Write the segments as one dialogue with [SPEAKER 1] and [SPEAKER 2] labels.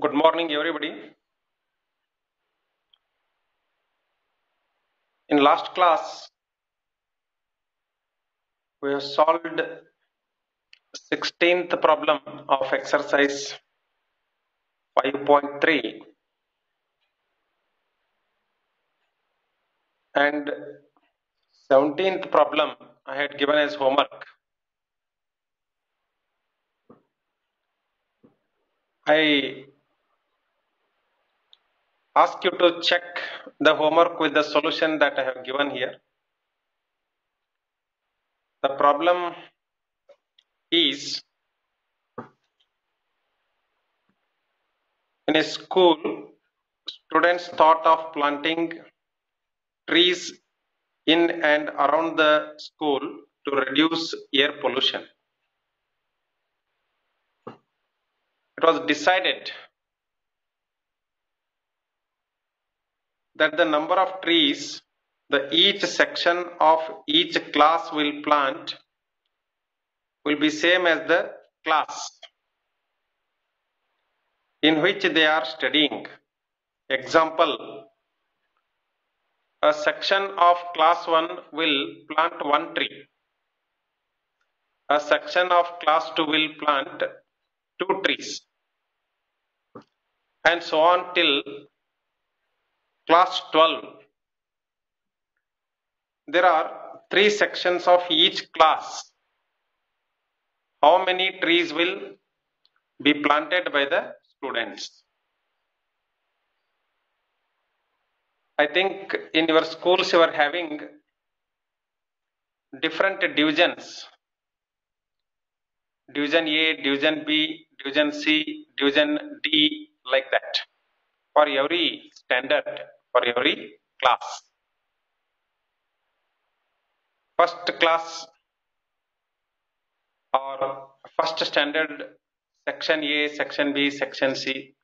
[SPEAKER 1] Good morning, everybody. In last class, we have solved 16th problem of exercise 5.3 and 17th problem I had given as homework. I ask you to check the homework with the solution that I have given here. The problem is, in a school, students thought of planting trees in and around the school to reduce air pollution. It was decided that the number of trees each section of each class will plant will be same as the class in which they are studying. Example, a section of class 1 will plant one tree. A section of class 2 will plant two trees, and so on till class 12. There are three sections of each class. How many trees will be planted by the students? I think in your schools you are having different divisions. Division A, Division B, Division C, Division D, like that. For every standard, for every class. First class or first standard, section A, section B, section C,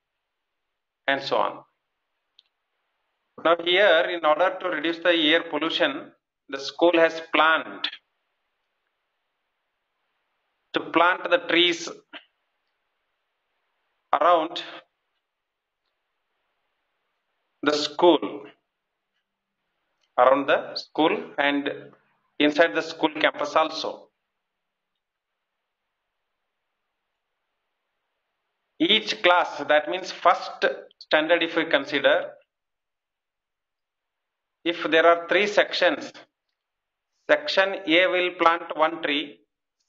[SPEAKER 1] and so on. Now here, in order to reduce the air pollution, the school has planned to plant the trees around the school, and inside the school campus also. Each class, that means first standard, if we consider, if there are three sections, section A will plant one tree,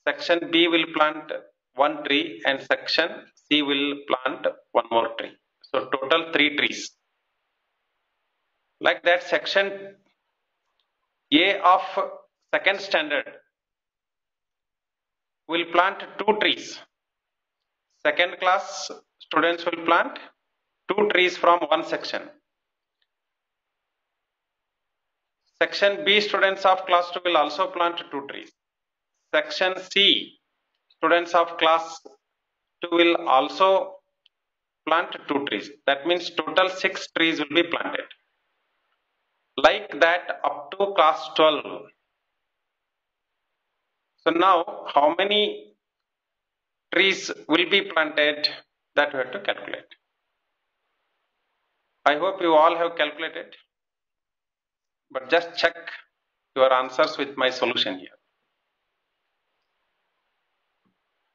[SPEAKER 1] section B will plant one tree, and section C will plant one more tree. So total 3 trees. Like that, section A of second standard will plant 2 trees. Second class students will plant 2 trees from one section. Section B students of class 2 will also plant 2 trees. Section C students of class 2 will also plant 2 trees. That means total 6 trees will be planted. Like that up to class 12. So now how many trees will be planted, that we have to calculate. I hope you all have calculated, but just check your answers with my solution here.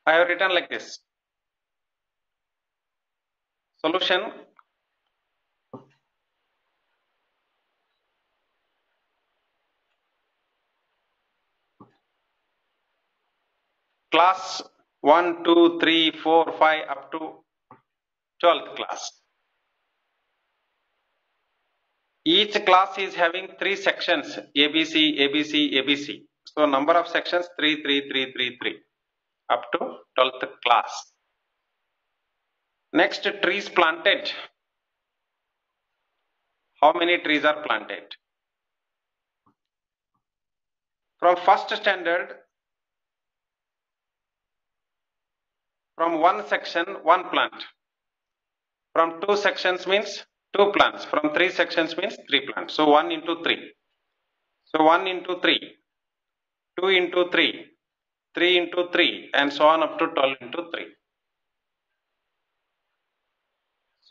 [SPEAKER 1] I have written like this. Solution: class 1, 2, 3, 4, 5 up to 12th class. Each class is having 3 sections, ABC, ABC, ABC. So number of sections 3, 3, 3, 3, 3 up to 12th class. Next, trees planted. How many trees are planted? From first standard, from one section, one plant. From 2 sections means 2 plants. From 3 sections means 3 plants. So 1 into 3. So 1 into 3, 2 into 3, 3 into 3, and so on up to 12 into 3.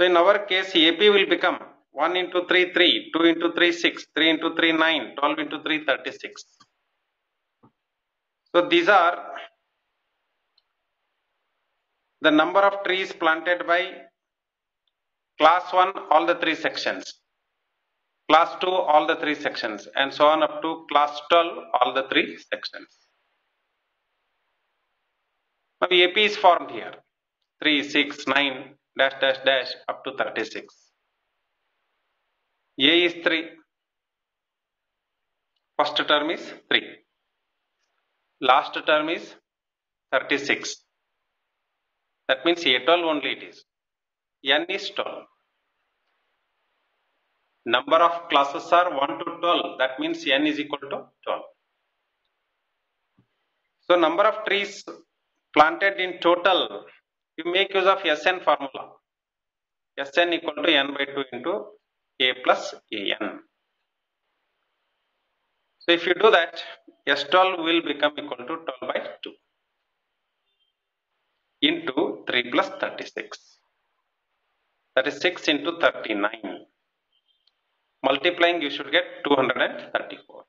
[SPEAKER 1] So in our case, AP will become 1 into 3, 3, 2 into 3, 6, 3 into 3, 9, 12 into 3, 36. So these are the number of trees planted by class 1, all the 3 sections, class 2, all the 3 sections, and so on up to class 12, all the 3 sections. Now AP is formed here, 3, 6, 9, dash, dash, dash, up to 36. A is 3. First term is 3. Last term is 36. That means A12 only it is. N is 12. Number of classes are 1 to 12. That means N is equal to 12. So number of trees planted in total, you make use of Sn formula. Sn equal to N by 2 into A plus An. So if you do that, S12 will become equal to 12 by 2 into 3 plus 36. That is 6 into 39. Multiplying, you should get 234.